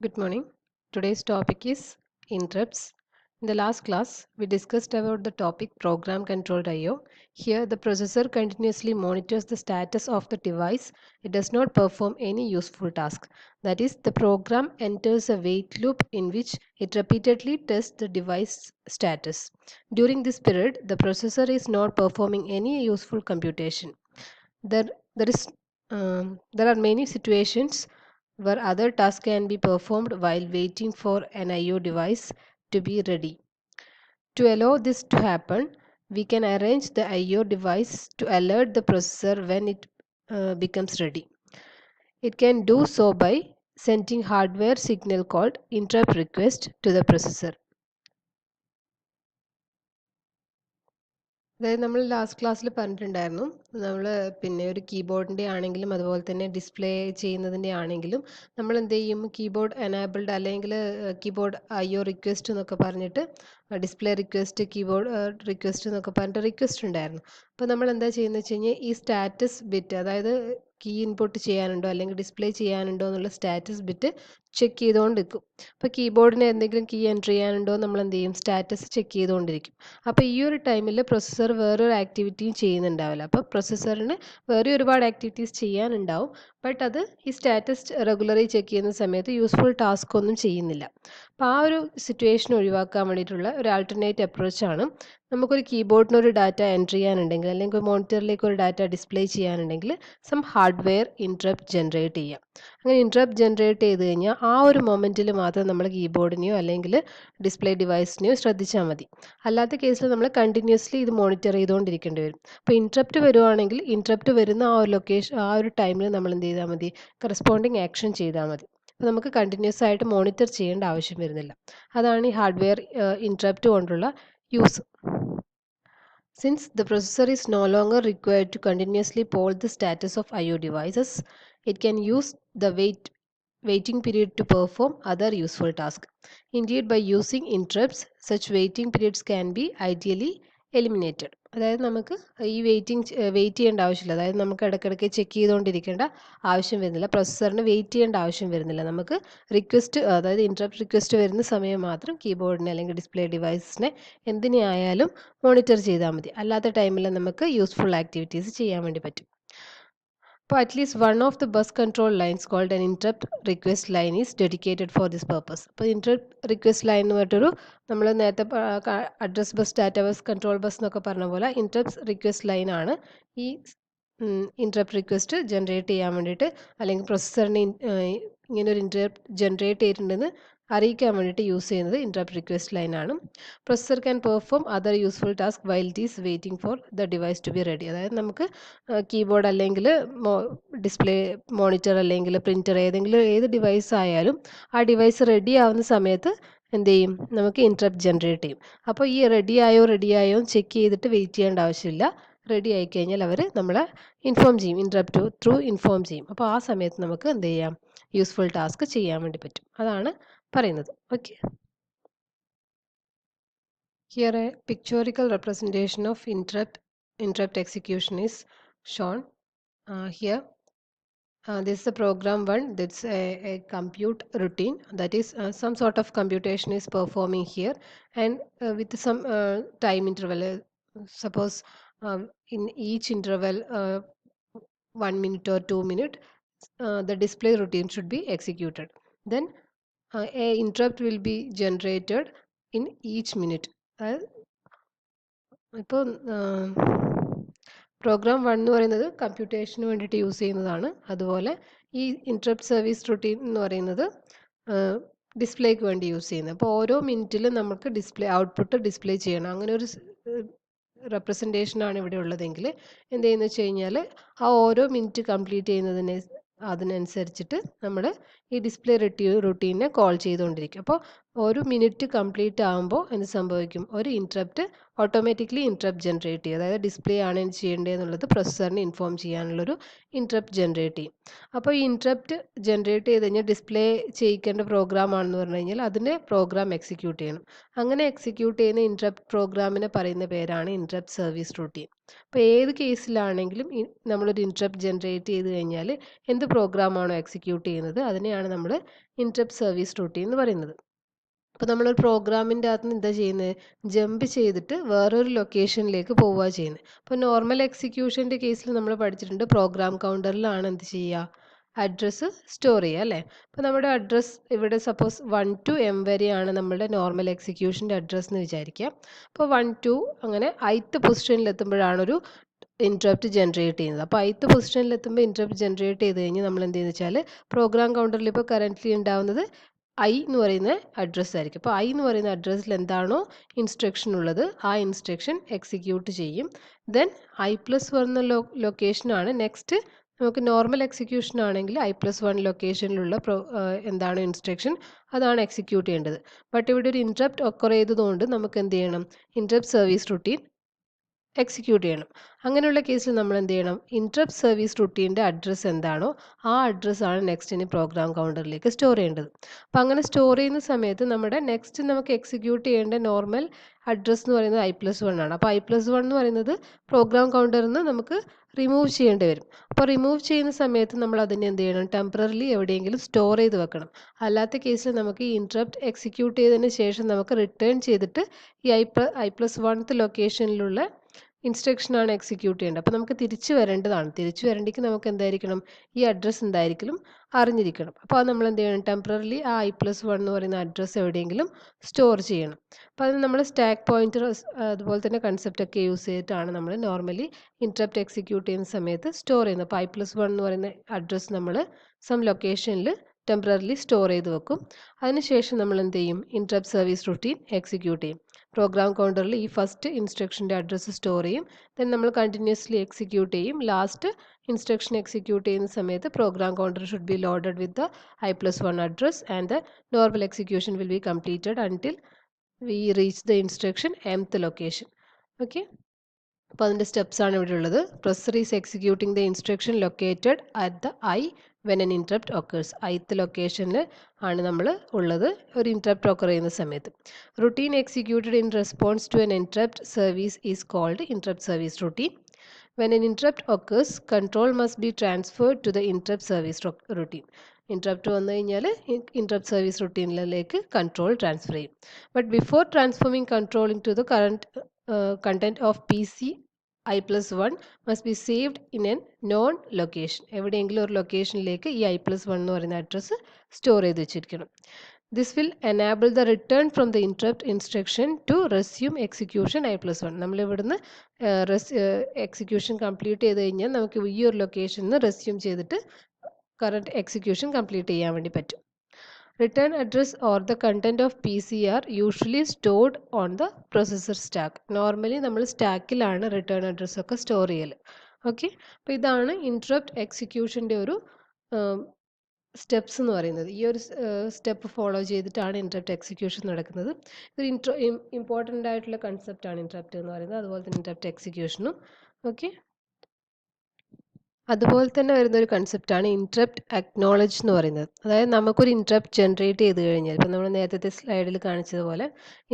Good morning. Today's topic is interrupts. In the last class, we discussed about the topic program controlled I/O. Here, the processor continuously monitors the status of the device. It does not perform any useful task. That is, the program enters a wait loop in which it repeatedly tests the device status. During this period, the processor is not performing any useful computation. There, there are many situations where other tasks can be performed while waiting for an I/O device to be ready. To allow this to happen, we can arrange the I/O device to alert the processor when it becomes ready. It can do so by sending hardware signal called interrupt request to the processor. അതായത് നമ്മൾ last ക്ലാസ്സിൽ പറഞ്ഞിട്ടുണ്ടായിരുന്നു നമ്മൾ പിന്നെ ഒരു കീബോർഡിൻ്റെ ആണെങ്കിലും അതുപോലെ തന്നെ ഡിസ്പ്ലേ ചെയ്യുന്നതിൻ്റെ ആണെങ്കിലും നമ്മൾ എന്ത് ചെയ്യും കീബോർഡ് എനാബിൾഡ് അല്ലെങ്കിൽ കീബോർഡ് IO റിക്വസ്റ്റ് എന്നൊക്കെ പറഞ്ഞിട്ട് ഡിസ്പ്ലേ റിക്വസ്റ്റ് കീബോർഡ് റിക്വസ്റ്റ് എന്നൊക്കെ പറഞ്ഞിട്ട് റിക്വസ്റ്റ് ഉണ്ടായിരുന്നു. അപ്പോൾ നമ്മൾ എന്താ ചെയ്യുന്നത് വെച്ച് കഴിഞ്ഞാൽ ഈ സ്റ്റാറ്റസ് ബിറ്റ് അതായത് കീ ഇൻപുട്ട് ചെയ്യാനുണ്ടോ അല്ലെങ്കിൽ ഡിസ്പ്ലേ ചെയ്യാനുണ്ടോ എന്നുള്ള സ്റ്റാറ്റസ് ബിറ്റ് ചെക്ക് ചെയ്തുകൊണ്ടിരിക്കും. അപ്പോൾ കീബോർഡിന് എന്തെങ്കിലും കീ എൻ്റർ ചെയ്യാനുണ്ടോ നമ്മൾ എന്ത് ചെയ്യും സ്റ്റാറ്റസ് ചെക്ക് ചെയ്തുകൊണ്ടിരിക്കും. അപ്പോൾ ഈ ഒരു ടൈമിൽ പ്രൊസസ്സർ വേറൊരു ആക്ടിവിറ്റിയും ചെയ്യുന്നുണ്ടാവില്ല. അപ്പോൾ പ്രൊസസ്സറിന് വേറെ ഒരുപാട് ആക്ടിവിറ്റീസ് ചെയ്യാനുണ്ടാവും. ബട്ട് അത് ഈ സ്റ്റാറ്റസ് റെഗുലറി ചെക്ക് ചെയ്യുന്ന സമയത്ത് യൂസ്ഫുൾ ടാസ്ക് ഒന്നും ചെയ്യുന്നില്ല. അപ്പോൾ ആ ഒരു സിറ്റുവേഷൻ ഒഴിവാക്കാൻ വേണ്ടിയിട്ടുള്ള ഒരു ആൾട്ടർനേറ്റ് അപ്രോച്ചാണ് നമുക്കൊരു കീബോർഡിന് ഒരു ഡാറ്റ എൻ്റർ ചെയ്യാനുണ്ടെങ്കിൽ അല്ലെങ്കിൽ മോണിറ്ററിലേക്ക് ഒരു ഡാറ്റ ഡിസ്പ്ലേ ചെയ്യാനുണ്ടെങ്കിൽ സം ഹാർഡ്വെയർ ഇൻട്രപ്റ്റ് ജനറേറ്റ് ചെയ്യാം. അങ്ങനെ ഇൻട്രപ്റ്റ് ജനറേറ്റ് ചെയ്ത് കഴിഞ്ഞാൽ ആ ഒരു മൊമെൻറ്റിൽ മാത്രം നമ്മൾ കീബോർഡിനെയോ അല്ലെങ്കിൽ ഡിസ്പ്ലേ ഡിവൈസിനെയോ ശ്രദ്ധിച്ചാൽ മതി. അല്ലാത്ത കേസിൽ നമ്മൾ കണ്ടിന്യൂസ്ലി ഇത് മോണിറ്റർ ചെയ്തുകൊണ്ടിരിക്കേണ്ടി വരും. അപ്പോൾ ഇൻട്രപ്റ്റ് വരുവാണെങ്കിൽ ഇൻട്രപ്റ്റ് വരുന്ന ആ ഒരു ആ ഒരു ടൈമിൽ നമ്മൾ എന്ത് ചെയ്താൽ മതി കറസ്പോണ്ടിങ് ആക്ഷൻ ചെയ്താൽ മതി. അപ്പോൾ നമുക്ക് കണ്ടിന്യൂസ് ആയിട്ട് മോണിറ്റർ ചെയ്യേണ്ട ആവശ്യം വരുന്നില്ല. അതാണ് ഈ ഹാർഡ്വെയർ ഇൻട്രപ്റ്റ് കൊണ്ടുള്ള use. Since the processor is no longer required to continuously poll the status of I/O devices, it can use the waiting period to perform other useful tasks. Indeed, by using interrupts, such waiting periods can be ideally eliminated. അതായത് നമുക്ക് ഈ wait ചെയ്യേണ്ട ആവശ്യമില്ല. അതായത് നമുക്ക് ഇടയ്ക്കിടയ്ക്ക് check ചെയ്തുകൊണ്ടിരിക്കേണ്ട ആവശ്യം വരുന്നില്ല. പ്രൊസസ്സറിന് വെയിറ്റ് ചെയ്യേണ്ട ആവശ്യം വരുന്നില്ല. നമുക്ക് റിക്വസ്റ്റ് അതായത് ഇൻട്രപ്റ്റ് റിക്വസ്റ്റ് വരുന്ന സമയം മാത്രം കീബോർഡിനെ അല്ലെങ്കിൽ ഡിസ്പ്ലേ ഡിവൈസിനെ എന്തിനെ ആയാലും മോണിറ്റർ ചെയ്താൽ മതി. അല്ലാത്ത ടൈമിൽ നമുക്ക് യൂസ്ഫുൾ ആക്ടിവിറ്റീസ് ചെയ്യാൻ വേണ്ടി പറ്റും. അപ്പോൾ at least one of the bus control lines called an interrupt request line is dedicated for this purpose. അപ്പോൾ ഇൻട്രപ്റ്റ് റിക്വസ്റ്റ് ലൈൻ എന്ന് പറഞ്ഞിട്ടൊരു നമ്മൾ നേരത്തെ address bus data bus control bus എന്നൊക്കെ പറഞ്ഞ പോലെ ഇൻട്രപ്റ്റ് റിക്വസ്റ്റ് ലൈനാണ് ഈ ഇൻട്രപ്റ്റ് റിക്വസ്റ്റ് ജനറേറ്റ് ചെയ്യാൻ വേണ്ടിയിട്ട് അല്ലെങ്കിൽ പ്രൊസസ്സറിന് ഇങ്ങനെ ഒരു ഇൻട്രപ്റ്റ് ജനറേറ്റ് ചെയ്തിട്ടുണ്ടെന്ന് അറിയിക്കാൻ വേണ്ടിയിട്ട് യൂസ് ചെയ്യുന്നത് ഇൻട്രപ്റ്റ് റിക്വസ്റ്റ് ലൈനാണ്. Processor can perform other useful task while it is waiting for the device to be ready. അതായത് നമുക്ക് കീബോർഡ് അല്ലെങ്കിൽ ഡിസ്പ്ലേ മോണിറ്റർ അല്ലെങ്കിൽ പ്രിൻ്റർ ഏത് ഡിവൈസ് ആയാലും ആ ഡിവൈസ് റെഡി ആവുന്ന സമയത്ത് എന്ത് ചെയ്യും നമുക്ക് ഇൻട്രപ്റ്റ് ജനറേറ്റ് ചെയ്യും. അപ്പോൾ ഈ റെഡിയായോ ചെക്ക് ചെയ്തിട്ട് വെയിറ്റ് ചെയ്യേണ്ട ആവശ്യമില്ല. റെഡി ആയിക്കഴിഞ്ഞാൽ അവർ നമ്മളെ ഇൻഫോം ചെയ്യും, ഇൻട്രപ്റ്റ് ത്രൂ ഇൻഫോം ചെയ്യും. അപ്പോൾ ആ സമയത്ത് നമുക്ക് എന്ത് ചെയ്യാം യൂസ്ഫുൾ ടാസ്ക് ചെയ്യാൻ വേണ്ടി പറ്റും. അതാണ് പറയുന്നത്. Okay. Here a pictorial representation of interrupt execution is shown. Here this is the program one. That's a compute routine, that is some sort of computation is performing here, and with some time interval. Suppose in each interval 1 minute or 2 minutes the display routine should be executed. Then a interrupt will be generated in each minute. ഇപ്പോൾ programme 1 എന്ന് പറയുന്നത് കമ്പ്യൂട്ടേഷന് വേണ്ടിയിട്ട് use ചെയ്യുന്നതാണ്. അതുപോലെ ഈ interrupt service routine എന്ന് പറയുന്നത് ഡിസ്പ്ലേക്ക് വേണ്ടി യൂസ് ചെയ്യുന്നത്. അപ്പോൾ ഓരോ മിനിറ്റിലും നമുക്ക് ഔട്ട്പുട്ട് ഡിസ്പ്ലേ ചെയ്യണം. അങ്ങനെ ഒരു റെപ്രസെൻറ്റേഷനാണ് ഇവിടെ ഉള്ളതെങ്കിൽ എന്ത് ചെയ്യുന്നത് വെച്ച് കഴിഞ്ഞാൽ ആ ഓരോ മിനിറ്റ് കംപ്ലീറ്റ് അതിനനുസരിച്ചിട്ട് നമ്മൾ ഈ ഡിസ്പ്ലേ റുട്ടീനെ കോൾ ചെയ്തുകൊണ്ടിരിക്കും. അപ്പോൾ ഒരു മിനിറ്റ് കംപ്ലീറ്റ് ആകുമ്പോൾ എന്ത് സംഭവിക്കും, ഒരു ഇൻട്രപ്റ്റ് ഓട്ടോമാറ്റിക്കലി ഇൻട്രപ്റ്റ് ജനറേറ്റ് ചെയ്യും. അതായത് ഡിസ്പ്ലേ ആണ് ചെയ്യേണ്ടത് എന്നുള്ളത് പ്രൊസസ്സറിന് ഇൻഫോം ചെയ്യാനുള്ളൊരു ഇൻട്രപ്റ്റ് ജനറേറ്റ് ചെയ്യും. അപ്പോൾ ഈ ഇൻട്രപ്റ്റ് ജനറേറ്റ് ചെയ്ത് കഴിഞ്ഞാൽ ഡിസ്പ്ലേ ചെയ്യിക്കേണ്ട പ്രോഗ്രാം ആണെന്ന് പറഞ്ഞു കഴിഞ്ഞാൽ അതിൻ്റെ പ്രോഗ്രാം എക്സിക്യൂട്ട് ചെയ്യണം. അങ്ങനെ എക്സിക്യൂട്ട് ചെയ്യുന്ന ഇൻട്രപ്റ്റ് പ്രോഗ്രാമിനെ പറയുന്ന പേരാണ് ഇൻട്രപ്റ്റ് സർവീസ് റൂട്ടീൻ. അപ്പോൾ ഏത് കേസിലാണെങ്കിലും നമ്മളൊരു ഇൻട്രപ്റ്റ് ജനറേറ്റ് ചെയ്ത് കഴിഞ്ഞാൽ എന്ത് പ്രോഗ്രാമാണോ എക്സിക്യൂട്ട് ചെയ്യുന്നത് അതിനെയാണ് നമ്മൾ ഇൻട്രപ്റ്റ് സർവീസ് റൂട്ടീൻ എന്ന് പറയുന്നത്. അപ്പോൾ നമ്മളൊരു പ്രോഗ്രാമിൻ്റെ അകത്ത് നിന്ന് എന്താ ചെയ്യുന്നത്, ജമ്പ് ചെയ്തിട്ട് വേറൊരു ലൊക്കേഷനിലേക്ക് പോവുക ചെയ്യുന്നത്. അപ്പോൾ നോർമൽ എക്സിക്യൂഷൻ്റെ കേസിൽ നമ്മൾ പഠിച്ചിട്ടുണ്ട് പ്രോഗ്രാം കൗണ്ടറിലാണ് എന്ത് ചെയ്യുക, അഡ്രസ്സ് സ്റ്റോർ ചെയ്യുക അല്ലേ. അപ്പോൾ നമ്മുടെ അഡ്രസ്സ് ഇവിടെ സപ്പോസ് 1 to m വരെയാണ് നമ്മുടെ നോർമൽ എക്സിക്യൂഷൻ്റെ അഡ്രസ്സ് എന്ന് വിചാരിക്കുക. അപ്പോൾ 1 to അങ്ങനെ ith പൊസിഷനിൽ എത്തുമ്പോഴാണ് ഒരു ഇൻട്രപ്റ്റ് ജനറേറ്റ് ചെയ്യുന്നത്. അപ്പോൾ ith പൊസിഷനിൽ എത്തുമ്പോൾ ഇൻട്രപ്റ്റ് ജനറേറ്റ് ചെയ്ത് കഴിഞ്ഞാൽ നമ്മൾ എന്ത് ചെയ്യുന്നത് വെച്ചാൽ പ്രോഗ്രാം കൗണ്ടറിൽ ഇപ്പോൾ കറൻ്റ്ലി ഉണ്ടാവുന്നത് ഐ എന്ന് പറയുന്ന അഡ്രസ്സ് ആയിരിക്കും. അപ്പോൾ ഐ എന്ന് പറയുന്ന അഡ്രസ്സിൽ എന്താണോ ഇൻസ്ട്രക്ഷൻ ഉള്ളത് ആ ഇൻസ്ട്രക്ഷൻ എക്സിക്യൂട്ട് ചെയ്യും. ദെൻ i+1 എന്ന ലൊക്കേഷനാണ് നെക്സ്റ്റ് നമുക്ക് നോർമൽ എക്സിക്യൂഷൻ ആണെങ്കിൽ i+1 ലൊക്കേഷനിലുള്ള എന്താണോ ഇൻസ്ട്രക്ഷൻ അതാണ് എക്സിക്യൂട്ട് ചെയ്യേണ്ടത്. ബട്ട് ഇവിടെ ഒരു ഇൻട്രപ്റ്റ് ഒക്കർ ചെയ്തതുകൊണ്ട് നമുക്ക് എന്ത് ചെയ്യണം, ഇൻട്രപ്റ്റ് സർവീസ് റൂട്ടീൻ എക്സിക്യൂട്ട് ചെയ്യണം. അങ്ങനെയുള്ള കേസിൽ നമ്മൾ എന്ത് ചെയ്യണം, ഇൻട്രപ്റ്റ് സർവീസ് റൂട്ടീൻ്റെ അഡ്രസ്സ് എന്താണോ ആ അഡ്രസ്സാണ് നെക്സ്റ്റ് ഇനി പ്രോഗ്രാം കൗണ്ടറിലേക്ക് സ്റ്റോർ ചെയ്യേണ്ടത്. അപ്പോൾ അങ്ങനെ സ്റ്റോർ ചെയ്യുന്ന സമയത്ത് നമ്മുടെ നെക്സ്റ്റ് നമുക്ക് എക്സിക്യൂട്ട് ചെയ്യേണ്ട നോർമൽ അഡ്രസ്സ് എന്ന് പറയുന്നത് i+1 ആണ്. അപ്പോൾ i+1 എന്ന് പറയുന്നത് പ്രോഗ്രാം കൗണ്ടറിൽ നിന്ന് നമുക്ക് റിമൂവ് ചെയ്യേണ്ടി വരും. അപ്പോൾ റിമൂവ് ചെയ്യുന്ന സമയത്ത് നമ്മൾ അതിനെ എന്ത് ചെയ്യണം, ടെമ്പററിലി എവിടെയെങ്കിലും സ്റ്റോർ ചെയ്ത് വെക്കണം. അല്ലാത്ത കേസിൽ നമുക്ക് ഈ ഇൻട്രപ്റ്റ് എക്സിക്യൂട്ട് ചെയ്തതിന് ശേഷം നമുക്ക് റിട്ടേൺ ചെയ്തിട്ട് ഈ i+1th ലൊക്കേഷനിലുള്ള ഇൻസ്ട്രക്ഷനാണ് എക്സിക്യൂട്ട് ചെയ്യേണ്ടത്. അപ്പോൾ നമുക്ക് തിരിച്ചു വരേണ്ടതാണ്. തിരിച്ചു വരേണ്ടെങ്കിൽ നമുക്ക് എന്തായിരിക്കണം, ഈ അഡ്രസ്സ് എന്തായിരിക്കണം അറിഞ്ഞിരിക്കണം. അപ്പോൾ അത് നമ്മൾ എന്ത് ചെയ്യണം, ടെമ്പററിലി ആ i+1 എന്ന് പറയുന്ന അഡ്രസ്സ് എവിടെയെങ്കിലും സ്റ്റോർ ചെയ്യണം. അപ്പോൾ അത് നമ്മൾ സ്റ്റാക്ക് പോയിന്റർ അതുപോലെ തന്നെ കൺസെപ്റ്റ് ഒക്കെ യൂസ് ചെയ്തിട്ടാണ് നമ്മൾ നോർമലി ഇൻട്രപ്റ്റ് എക്സിക്യൂട്ട് ചെയ്യുന്ന സമയത്ത് സ്റ്റോർ ചെയ്യുന്നത്. അപ്പോൾ i+1 എന്ന് പറയുന്ന അഡ്രസ്സ് നമ്മൾ സം ലൊക്കേഷനിൽ ടെമ്പററിലി സ്റ്റോർ ചെയ്ത് വെക്കും. അതിനുശേഷം നമ്മൾ എന്ത് ചെയ്യും, ഇൻട്രപ്റ്റ് സർവീസ് റൂട്ടീൻ എക്സിക്യൂട്ട് ചെയ്യും. പ്രോഗ്രാം കൗണ്ടറിൽ ഈ ഫസ്റ്റ് ഇൻസ്ട്രക്ഷൻ്റെ അഡ്രസ്സ് സ്റ്റോർ ചെയ്യും. ദെൻ നമ്മൾ കണ്ടിന്യൂസ്ലി എക്സിക്യൂട്ട് ചെയ്യും. ലാസ്റ്റ് ഇൻസ്ട്രക്ഷൻ എക്സിക്യൂട്ട് ചെയ്യുന്ന സമയത്ത് program counter should be loaded with the i+1 address and the normal execution will be completed until V reach the instruction mth location. Okay, അപ്പോൾ അതിൻ്റെ steps ആണ് ഇവിടെ ഉള്ളത്. Processor is executing the instruction located at the I went N interrupt occurs. ith ലൊക്കേഷനിൽ ആണ് നമ്മൾ ഉള്ളത് ഒരു ഇൻട്രപ്റ്റ് ഒക്കർ ചെയ്യുന്ന സമയത്ത്. Routine executed in response to an interrupt service is called interrupt service routine. When an interrupt occurs, control must be transferred to the interrupt service routine. Interrupt വന്നു കഴിഞ്ഞാൽ interrupt service റുട്ടീനിലേക്ക് control transfer ചെയ്യും. But before transforming controlling to the content of PC i+1 must be saved in a known location. എവിടെയെങ്കിലും ഒരു ലൊക്കേഷനിലേക്ക് ഈ i+1 എന്ന് പറയുന്ന address store ചെയ്ത് വെച്ചിരിക്കണം. This will enable the return from the interrupt instruction to resume execution i+1. നമ്മൾ ഇവിടുന്ന് execution complete ചെയ്ത് കഴിഞ്ഞാൽ നമുക്ക് ഈ ഒരു ലൊക്കേഷനിൽ നിന്ന് റെസ്യൂം ചെയ്തിട്ട് കറണ്ട് എക്സിക്യൂഷൻ കംപ്ലീറ്റ് ചെയ്യാൻ വേണ്ടി പറ്റും. Return address or the content of PC are usually stored on the processor stack. Normally നമ്മൾ സ്റ്റാക്കിലാണ് റിട്ടേൺ അഡ്രസ് ഒക്കെ സ്റ്റോർ ചെയ്യൽ. ഓക്കെ, അപ്പോൾ ഇതാണ് ഇൻട്രപ്റ്റ് എക്സിക്യൂഷൻ്റെ ഒരു സ്റ്റെപ്സ് എന്ന് പറയുന്നത്. ഈ ഒരു സ്റ്റെപ്പ് ഫോളോ ചെയ്തിട്ടാണ് ഇൻട്രപ്റ്റ് എക്സിക്യൂഷൻ നടക്കുന്നത്. ഇതൊരു ഇമ്പോർട്ടൻ്റ് ആയിട്ടുള്ള കൺസെപ്റ്റാണ് ഇൻട്രപ്റ്റ് എന്ന് പറയുന്നത്, അതുപോലെ തന്നെ ഇൻട്രപ്റ്റ് എക്സിക്യൂഷനും. ഓക്കെ, അതുപോലെ തന്നെ വരുന്ന ഒരു കൺസെപ്റ്റാണ് ഇൻട്രപ്റ്റ് അക്നോളജ് എന്ന് പറയുന്നത്. അതായത് നമുക്കൊരു ഇൻട്രപ്റ്റ് ജനറേറ്റ് ചെയ്ത് കഴിഞ്ഞാൽ, ഇപ്പം നമ്മൾ നേരത്തെ സ്ലൈഡിൽ കാണിച്ചതുപോലെ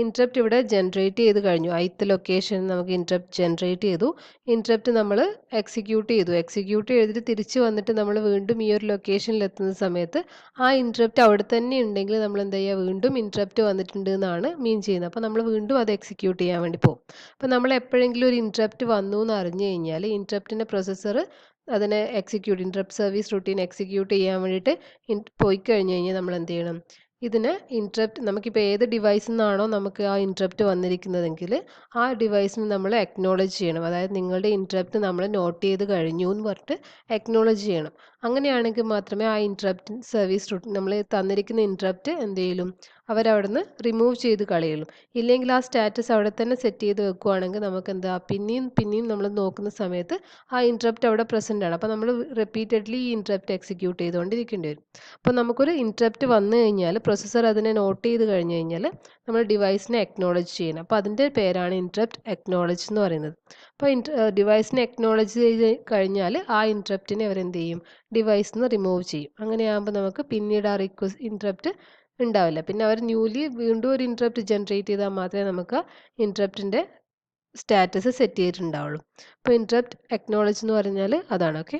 ഇൻട്രപ്റ്റ് ഇവിടെ ജനറേറ്റ് ചെയ്ത് കഴിഞ്ഞു. ith ലൊക്കേഷൻ നമുക്ക് ഇൻട്രപ്റ്റ് ജനറേറ്റ് ചെയ്തു. ഇൻട്രപ്റ്റ് നമ്മൾ എക്സിക്യൂട്ട് ചെയ്തിട്ട് തിരിച്ച് വന്നിട്ട് നമ്മൾ വീണ്ടും ഈ ഒരു ലൊക്കേഷനിൽ എത്തുന്ന സമയത്ത് ആ ഇൻട്രപ്റ്റ് അവിടെ തന്നെ ഉണ്ടെങ്കിൽ നമ്മൾ എന്താ ചെയ്യുക, വീണ്ടും ഇൻട്രപ്റ്റ് വന്നിട്ടുണ്ട് എന്നാണ് മീൻ ചെയ്യുന്നത്. അപ്പോൾ നമ്മൾ വീണ്ടും അത് എക്സിക്യൂട്ട് ചെയ്യാൻ വേണ്ടി പോകും. അപ്പോൾ നമ്മൾ എപ്പോഴെങ്കിലും ഒരു ഇൻട്രപ്റ്റ് വന്നു എന്ന് അറിഞ്ഞു കഴിഞ്ഞാൽ ഇൻട്രപ്റ്റിൻ്റെ പ്രൊസസ്സർ അതിനെ ഇൻട്രപ്റ്റ് സർവീസ് റൂട്ടീൻ എക്സിക്യൂട്ട് ചെയ്യാൻ വേണ്ടിയിട്ട് പോയി കഴിഞ്ഞ് കഴിഞ്ഞാൽ നമ്മൾ എന്ത് ചെയ്യണം, ഇതിന് ഇൻട്രപ്റ്റ് നമുക്കിപ്പോൾ ഏത് ഡിവൈസിൽ നിന്നാണോ നമുക്ക് ആ ഇൻട്രപ്റ്റ് വന്നിരിക്കുന്നതെങ്കിൽ ആ ഡിവൈസിന് നമ്മൾ അക്നോളജ് ചെയ്യണം. അതായത് നിങ്ങളുടെ ഇൻട്രപ്റ്റ് നമ്മൾ നോട്ട് ചെയ്ത് കഴിഞ്ഞു എന്ന് പറഞ്ഞിട്ട് അക്നോളജ് ചെയ്യണം. അങ്ങനെയാണെങ്കിൽ മാത്രമേ ആ ഇൻട്രപ്റ്റ് സർവീസ് റൂട്ടീൻ നമ്മൾ തന്നിരിക്കുന്ന ഇൻട്രപ്റ്റ് എന്ത് ചെയ്യലും അവരവിടുന്ന് റിമൂവ് ചെയ്ത് കളയുള്ളൂ. ഇല്ലെങ്കിൽ ആ സ്റ്റാറ്റസ് അവിടെ തന്നെ സെറ്റ് ചെയ്ത് വെക്കുകയാണെങ്കിൽ നമുക്ക് എന്താ പിന്നെയും നമ്മൾ നോക്കുന്ന സമയത്ത് ആ ഇൻട്രപ്റ്റ് അവിടെ പ്രസൻ്റ് ആണ്. അപ്പോൾ നമ്മൾ റിപ്പീറ്റഡ്ലി ഈ ഇൻട്രപ്റ്റ് എക്സിക്യൂട്ട് ചെയ്തുകൊണ്ടിരിക്കേണ്ടി വരും. അപ്പോൾ നമുക്കൊരു ഇൻട്രപ്റ്റ് വന്നു കഴിഞ്ഞാൽ പ്രൊസസ്സർ അതിനെ നോട്ട് ചെയ്ത് കഴിഞ്ഞ് കഴിഞ്ഞാൽ നമ്മൾ ഡിവൈസിനെ അക്നോളജ് ചെയ്യണം. അപ്പോൾ അതിൻ്റെ പേരാണ് ഇൻറ്ററപ്റ്റ് അക്നോളജ് എന്ന് പറയുന്നത്. അപ്പോൾ ഡിവൈസിനെ അക്നോളജ് ചെയ്ത് കഴിഞ്ഞാൽ ആ ഇൻറ്ററപ്റ്റിനെ അവരെന്ത് ചെയ്യും, ഡിവൈസിൽ നിന്ന് റിമൂവ് ചെയ്യും. അങ്ങനെയാകുമ്പോൾ നമുക്ക് പിന്നീട് ആ ഇൻറ്ററപ്റ്റ് ഉണ്ടാവില്ല. പിന്നെ അവർ വീണ്ടും ഒരു ഇൻറ്ററപ്റ്റ് ജനറേറ്റ് ചെയ്താൽ മാത്രമേ നമുക്ക് ഇൻറ്ററപ്റ്റിൻ്റെ സ്റ്റാറ്റസ് സെറ്റ് ചെയ്തിട്ടുണ്ടാവുള്ളൂ. അപ്പോൾ ഇൻറ്ററപ്റ്റ് അക്നോളജ് എന്ന് പറഞ്ഞാൽ അതാണ്. Okay.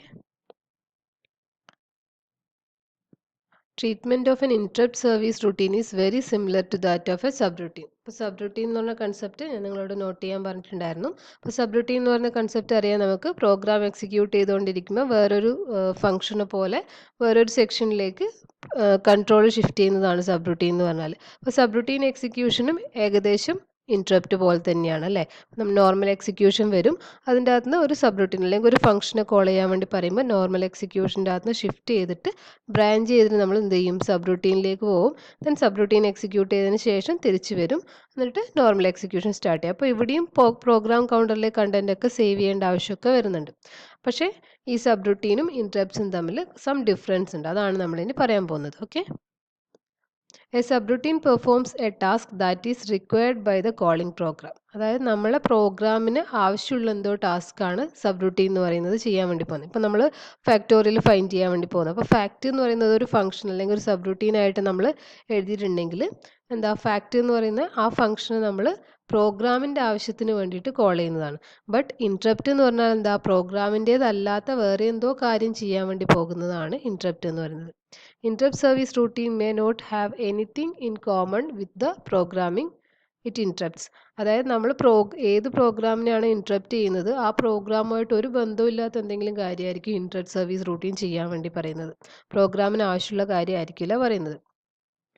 Treatment of an interrupt service routine is very similar to that of a subroutine. ഇപ്പോൾ സബ്റൂട്ടീൻ എന്ന് പറഞ്ഞ കൺസെപ്റ്റ് ഞാൻ നിങ്ങളോട് നോട്ട് ചെയ്യാൻ പറഞ്ഞിട്ടുണ്ടായിരുന്നു. അപ്പോൾ സബ്റൂട്ടീൻ എന്ന് പറഞ്ഞ കൺസെപ്റ്റ് അറിയാം, നമുക്ക് പ്രോഗ്രാം എക്സിക്യൂട്ട് ചെയ്തുകൊണ്ടിരിക്കുമ്പോൾ വേറൊരു ഫംഗ്ഷന് പോലെ വേറൊരു സെക്ഷനിലേക്ക് കൺട്രോൾ ഷിഫ്റ്റ് ചെയ്യുന്നതാണ് സബ്റൂട്ടീൻ എന്ന് പറഞ്ഞാൽ. അപ്പോൾ സബ്റൂട്ടീൻ എക്സിക്യൂഷനും ഏകദേശം ഇൻറ്ററപ്റ്റ് പോലെ തന്നെയാണ് അല്ലേ. നോർമൽ എക്സിക്യൂഷൻ വരും, അതിൻ്റെ അകത്ത് നിന്ന് ഒരു സബ്റൂട്ടീൻ അല്ലെങ്കിൽ ഒരു ഫംഗ്ഷനെ കോൾ ചെയ്യാൻ വേണ്ടി പറയുമ്പോൾ നോർമൽ എക്സിക്യൂഷൻ്റെ അകത്ത് നിന്ന് ഷിഫ്റ്റ് ചെയ്തിട്ട് ബ്രാഞ്ച് ചെയ്തിട്ട് നമ്മൾ എന്ത് ചെയ്യും, സബ്റൂട്ടീനിലേക്ക് പോകും. ദെൻ സബ്റൂട്ടീൻ എക്സിക്യൂട്ട് ചെയ്തതിന് ശേഷം തിരിച്ച് വരും, എന്നിട്ട് നോർമൽ എക്സിക്യൂഷൻ സ്റ്റാർട്ട് ചെയ്യും. അപ്പോൾ ഇവിടെയും പ്രോഗ്രാം കൗണ്ടറിലെ കണ്ടന്റ് ഒക്കെ സേവ് ചെയ്യേണ്ട ആവശ്യമൊക്കെ വരുന്നുണ്ട്. പക്ഷേ ഈ സബ്റൂട്ടീനും ഇൻറ്ററപ്റ്റ്സും തമ്മിൽ സം ഡിഫറൻസ് ഉണ്ട്, അതാണ് നമ്മളിനി പറയാൻ പോകുന്നത്. Okay. A subroutine performs a task that is required by the calling program. അതായത് നമ്മളെ പ്രോഗ്രാമിന് ആവശ്യമുള്ള എന്തോ ടാസ്ക്കാണ് സബ്റൂട്ടീൻ എന്ന് പറയുന്നത് ചെയ്യാൻ വേണ്ടി പോകുന്നത്. ഇപ്പോൾ നമ്മൾ ഫാക്ടോറിയൽ ഫൈൻഡ് ചെയ്യാൻ വേണ്ടി പോകുന്നത്. അപ്പോൾ ഫാക്ട് എന്ന് പറയുന്നത് ഒരു ഫംഗ്ഷൻ അല്ലെങ്കിൽ ഒരു സബ്റൂട്ടീൻ ആയിട്ട് നമ്മൾ എഴുതിയിട്ടുണ്ടെങ്കിൽ എന്താ, ഫാക്ട് എന്ന് പറയുന്ന ആ ഫംഗ്ഷന് നമ്മൾ പ്രോഗ്രാമിൻ്റെ ആവശ്യത്തിന് വേണ്ടിയിട്ട് കോൾ ചെയ്യുന്നതാണ്. ബട്ട് ഇൻറ്ററപ്റ്റ് എന്ന് പറഞ്ഞാൽ എന്താ, പ്രോഗ്രാമിൻ്റേതല്ലാത്ത വേറെ എന്തോ കാര്യം ചെയ്യാൻ വേണ്ടി പോകുന്നതാണ് ഇൻറ്ററപ്റ്റ് എന്ന് പറയുന്നത്. Interrupt service routine may not have anything in common with the programming it interrupts. അതായത് നമ്മൾ ഏത് പ്രോഗ്രാമിനെയാണ് ഇൻറ്ററപ്റ്റ് ചെയ്യുന്നത് ആ പ്രോഗ്രാമുമായിട്ട് ഒരു ബന്ധമില്ലാത്ത എന്തെങ്കിലും കാര്യമായിരിക്കും ഇൻറ്ററപ്റ്റ് സർവീസ് റൂട്ടീൻ ചെയ്യാൻ വേണ്ടി പറയുന്നത്. പ്രോഗ്രാമിന് ആവശ്യമുള്ള കാര്യമായിരിക്കില്ല പറയുന്നത്.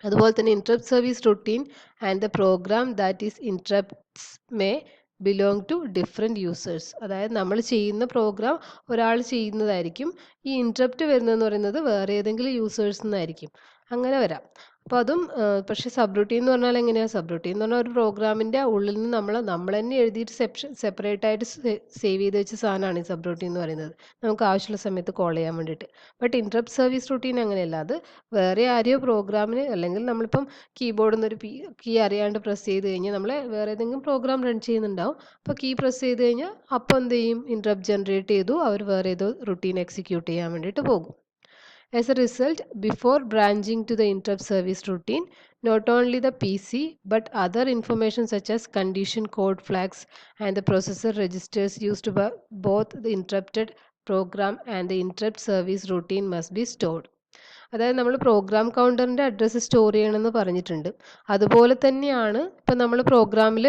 അതുപോലെ തന്നെ interrupt service routine and the program that is interrupts may belong to different users. അതായത് നമ്മൾ ചെയ്യുന്ന പ്രോഗ്രാം ഒരാൾ ചെയ്യുന്നതായിരിക്കും, ഈ ഇൻറ്ററപ്റ്റ് വരുന്നതെന്ന് പറയുന്നത് വേറെ ഏതെങ്കിലും യൂസേഴ്സ് നിന്നായിരിക്കും, അങ്ങനെ വരാം. അപ്പോൾ അതും പക്ഷേ സബ്റൂട്ടീൻ എന്ന് പറഞ്ഞാൽ എങ്ങനെയാണ്, സബ്റൂട്ടീൻ എന്ന് പറഞ്ഞാൽ ഒരു പ്രോഗ്രാമിൻ്റെ ഉള്ളിൽ നിന്ന് നമ്മൾ തന്നെ എഴുതിയിട്ട് സെപ്പറേറ്റ് ആയിട്ട് സേവ് ചെയ്ത് വെച്ച സാധനമാണ് ഈ സബ്റൂട്ടീൻ എന്ന് പറയുന്നത്, നമുക്ക് ആവശ്യമുള്ള സമയത്ത് കോൾ ചെയ്യാൻ വേണ്ടിയിട്ട്. ബട്ട് ഇൻറ്ററപ്റ്റ് സർവീസ് റൂട്ടീൻ അങ്ങനെയല്ല, അത് വേറെ ആരെയോ പ്രോഗ്രാമിന്, അല്ലെങ്കിൽ നമ്മളിപ്പം കീബോർഡിൽ നിന്നൊരു കീ അറിയാണ്ട് പ്രസ് ചെയ്ത് കഴിഞ്ഞാൽ നമ്മൾ വേറെ ഏതെങ്കിലും പ്രോഗ്രാം റൺ ചെയ്യുന്നുണ്ടാവും, അപ്പോൾ കീ പ്രസ് ചെയ്ത് കഴിഞ്ഞാൽ അപ്പോൾ എന്ത് ചെയ്യും, ഇൻറ്ററപ്റ്റ് ജനറേറ്റ് ചെയ്തു, അവർ വേറെ ഏതോ റൂട്ടീൻ എക്സിക്യൂട്ട് ചെയ്യാൻ വേണ്ടിയിട്ട് പോകും. As a result, before branching to the interrupt service routine, not only the PC but other information such as condition code flags and the processor registers used by both the interrupted program and the interrupt service routine must be stored. അതായത് നമ്മൾ programme കൗണ്ടറിൻ്റെ address store ചെയ്യണമെന്ന് പറഞ്ഞിട്ടുണ്ട്. അതുപോലെ തന്നെയാണ് ഇപ്പം നമ്മൾ പ്രോഗ്രാമിൽ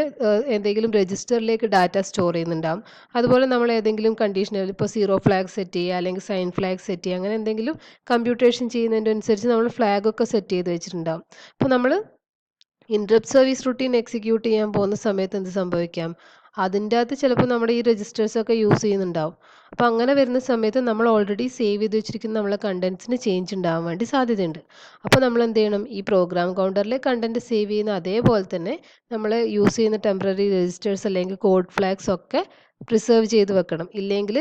എന്തെങ്കിലും രജിസ്റ്ററിലേക്ക് ഡാറ്റ സ്റ്റോർ ചെയ്യുന്നുണ്ടാകും. അതുപോലെ നമ്മൾ ഏതെങ്കിലും കണ്ടീഷനിൽ ഇപ്പോൾ 0 ഫ്ലാഗ് സെറ്റ് ചെയ്യുക അല്ലെങ്കിൽ സൈൻ ഫ്ലാഗ് സെറ്റ് ചെയ്യുക, അങ്ങനെ എന്തെങ്കിലും കമ്പ്യൂട്ടേഷൻ ചെയ്യുന്നതിൻ്റെ അനുസരിച്ച് നമ്മൾ ഫ്ലാഗൊക്കെ സെറ്റ് ചെയ്ത് വെച്ചിട്ടുണ്ടാകും. അപ്പോൾ നമ്മൾ ഇൻറ്ററപ്റ്റ് സർവീസ് റൂട്ടീൻ എക്സിക്യൂട്ട് ചെയ്യാൻ പോകുന്ന സമയത്ത് എന്ത് സംഭവിക്കാം, അതിൻ്റെ അകത്ത് ചിലപ്പോൾ നമ്മുടെ ഈ രജിസ്റ്റേഴ്സൊക്കെ യൂസ് ചെയ്യുന്നുണ്ടാവും. അപ്പോൾ അങ്ങനെ വരുന്ന സമയത്ത് നമ്മൾ ഓൾറെഡി സേവ് ചെയ്ത് വെച്ചിരിക്കുന്ന നമ്മളെ കണ്ടൻസിന് ചേഞ്ച് ഉണ്ടാകാൻ വേണ്ടി സാധ്യതയുണ്ട്. അപ്പോൾ നമ്മൾ എന്ത് ചെയ്യണം, ഈ പ്രോഗ്രാം കൗണ്ടറിലെ കണ്ടൻറ്റ് സേവ് ചെയ്യുന്ന അതേപോലെ തന്നെ നമ്മൾ യൂസ് ചെയ്യുന്ന ടെമ്പററി രജിസ്റ്റേഴ്സ് അല്ലെങ്കിൽ കോഡ് ഫ്ലാഗ്സ് ഒക്കെ പ്രിസർവ് ചെയ്ത് വെക്കണം. ഇല്ലെങ്കിൽ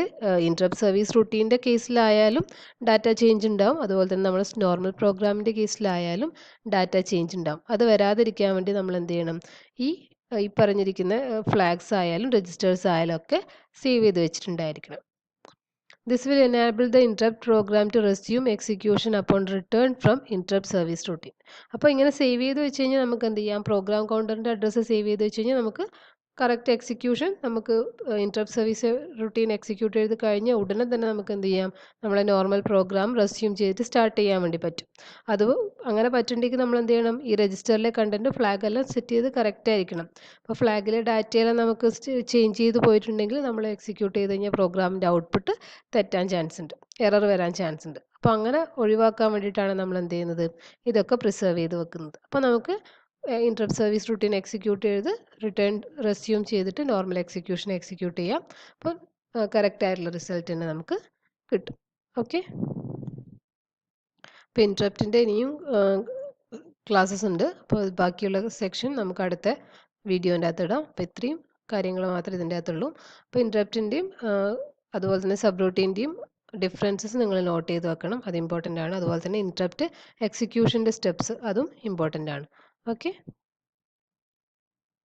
ഇൻറ്ററപ്റ്റ് സർവീസ് റൂട്ടീൻ്റെ കേസിലായാലും ഡാറ്റ ചേഞ്ച് ഉണ്ടാവും, അതുപോലെ തന്നെ നമ്മൾ നോർമൽ പ്രോഗ്രാമിൻ്റെ കേസിലായാലും ഡാറ്റ ചേഞ്ച് ഉണ്ടാവും. അത് വരാതിരിക്കാൻ വേണ്ടി നമ്മൾ എന്ത് ചെയ്യണം, ഈ പറഞ്ഞിരിക്കുന്ന ഫ്ലാഗ്സ് ആയാലും രജിസ്റ്റേഴ്സ് ആയാലും ഒക്കെ സേവ് ചെയ്ത് വെച്ചിട്ടുണ്ടായിരിക്കണം. This will enable the interrupt program to resume execution upon return from interrupt service routine. അപ്പോൾ ഇങ്ങനെ സേവ് ചെയ്ത് വെച്ച് കഴിഞ്ഞാൽ നമുക്ക് എന്ത് ചെയ്യാം, പ്രോഗ്രാം കൗണ്ടറിൻ്റെ അഡ്രസ്സ് സേവ് ചെയ്ത് വെച്ച് കഴിഞ്ഞാൽ നമുക്ക് കറക്റ്റ് എക്സിക്യൂഷൻ, നമുക്ക് ഇൻറ്ററപ്റ്റ് സർവീസ് റൂട്ടീൻ എക്സിക്യൂട്ട് ചെയ്ത് കഴിഞ്ഞാൽ ഉടനെ തന്നെ നമുക്ക് എന്ത് ചെയ്യാം, നമ്മളെ നോർമൽ പ്രോഗ്രാം റെസ്യൂം ചെയ്തിട്ട് സ്റ്റാർട്ട് ചെയ്യാൻ വേണ്ടി പറ്റും. അത് അങ്ങനെ പറ്റുന്നുണ്ടെങ്കിൽ നമ്മൾ എന്ത് ചെയ്യണം, ഈ രജിസ്റ്ററിലെ കണ്ടൻറ്റ് ഫ്ലാഗ് എല്ലാം സെറ്റ് ചെയ്ത് കറക്റ്റ് ആയിരിക്കണം. അപ്പോൾ ഫ്ലാഗിലെ ഡാറ്റയെല്ലാം നമുക്ക് ചേഞ്ച് ചെയ്ത് പോയിട്ടുണ്ടെങ്കിൽ നമ്മൾ എക്സിക്യൂട്ട് ചെയ്ത് കഴിഞ്ഞാൽ പ്രോഗ്രാമിൻ്റെ ഔട്ട്പുട്ട് തെറ്റാൻ ചാൻസ് ഉണ്ട്, എറർ വരാൻ ചാൻസ് ഉണ്ട്. അപ്പോൾ അങ്ങനെ ഒഴിവാക്കാൻ വേണ്ടിയിട്ടാണ് നമ്മൾ എന്ത് ചെയ്യുന്നത്, ഇതൊക്കെ പ്രിസർവ് ചെയ്ത് വെക്കുന്നത്. അപ്പോൾ നമുക്ക് ഇൻറ്ററപ്റ്റ് സർവീസ് റൂട്ടീൻ എക്സിക്യൂട്ട് ചെയ്ത് റിട്ടേൺ റെസ്യൂം ചെയ്തിട്ട് നോർമൽ എക്സിക്യൂഷൻ എക്സിക്യൂട്ട് ചെയ്യാം. അപ്പോൾ കറക്റ്റ് ആയിട്ടുള്ള റിസൾട്ട് തന്നെ നമുക്ക് കിട്ടും. ഓക്കെ. ഇപ്പോൾ ഇൻറ്ററപ്റ്റിൻ്റെ ഇനിയും ക്ലാസ്സസ് ഉണ്ട്, അപ്പോൾ ബാക്കിയുള്ള സെക്ഷൻ നമുക്ക് അടുത്ത വീഡിയോൻ്റെ അകത്ത് ഇടാം. അപ്പോൾ ഇത്രയും കാര്യങ്ങൾ മാത്രമേ ഇതിൻ്റെ അകത്തുള്ളൂ. അപ്പോൾ ഇൻറ്ററപ്റ്റിൻ്റെയും അതുപോലെ തന്നെ സബ് റൂട്ടീൻ്റെയും ഡിഫറൻസസ് നിങ്ങൾ നോട്ട് ചെയ്ത് വെക്കണം, അത് ഇമ്പോർട്ടൻ്റ് ആണ്. അതുപോലെ തന്നെ ഇൻറ്ററപ്റ്റ് എക്സിക്യൂഷൻ്റെ സ്റ്റെപ്സ് അതും ഇമ്പോർട്ടൻ്റ് ആണ്. Okay.